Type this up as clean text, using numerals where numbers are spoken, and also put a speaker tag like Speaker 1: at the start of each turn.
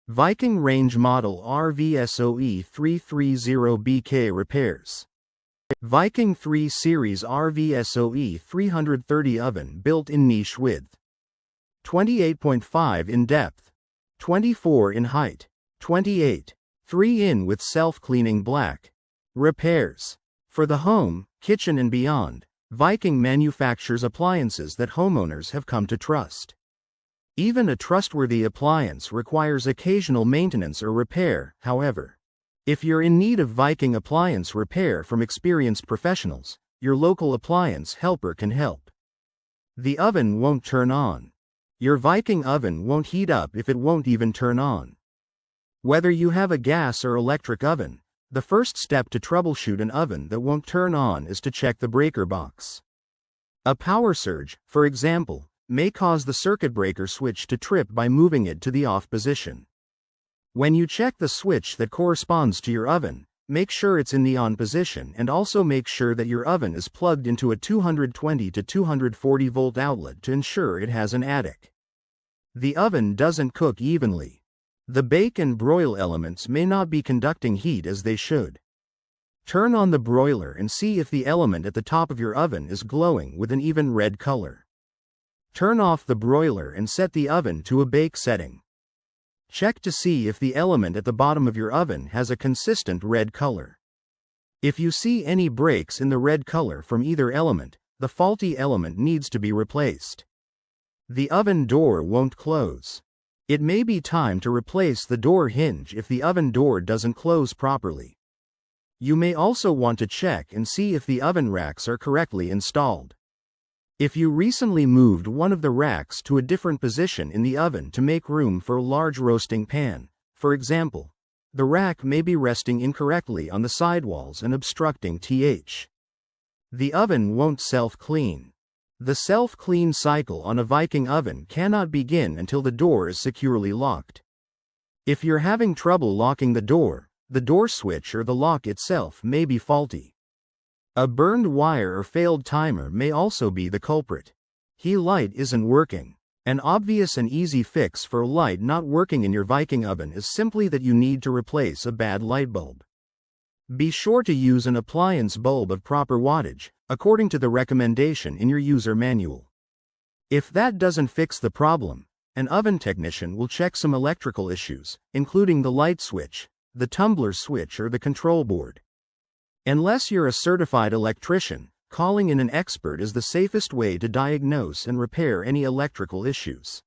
Speaker 1: Viking range model RVSOE330BK repairs. Viking 3 Series RVSOE330 oven built in niche width. 28.5 in depth. 24 in height. 28. 3 in with self-cleaning black. Repairs. For the home, kitchen and beyond, Viking manufactures appliances that homeowners have come to trust. Even a trustworthy appliance requires occasional maintenance or repair, however. If you're in need of Viking appliance repair from experienced professionals, your local appliance helper can help. The oven won't turn on. Your Viking oven won't heat up if it won't even turn on. Whether you have a gas or electric oven, the first step to troubleshoot an oven that won't turn on is to check the breaker box. A power surge, for example, may cause the circuit breaker switch to trip by moving it to the off position. When you check the switch that corresponds to your oven, make sure it's in the on position and also make sure that your oven is plugged into a 220 to 240 volt outlet to ensure it has an attic. The oven doesn't cook evenly. The bake and broil elements may not be conducting heat as they should. Turn on the broiler and see if the element at the top of your oven is glowing with an even red color. Turn off the broiler and set the oven to a bake setting. Check to see if the element at the bottom of your oven has a consistent red color. If you see any breaks in the red color from either element, the faulty element needs to be replaced. The oven door won't close. It may be time to replace the door hinge if the oven door doesn't close properly. You may also want to check and see if the oven racks are correctly installed. If you recently moved one of the racks to a different position in the oven to make room for a large roasting pan, for example, the rack may be resting incorrectly on the sidewalls and obstructing th. The oven won't self-clean. The self-clean cycle on a Viking oven cannot begin until the door is securely locked. If you're having trouble locking the door switch or the lock itself may be faulty. A burned wire or failed timer may also be the culprit. Key light isn't working. An obvious and easy fix for a light not working in your Viking oven is simply that you need to replace a bad light bulb. Be sure to use an appliance bulb of proper wattage, according to the recommendation in your user manual. If that doesn't fix the problem, an oven technician will check some electrical issues, including the light switch, the tumbler switch or the control board. Unless you're a certified electrician, calling in an expert is the safest way to diagnose and repair any electrical issues.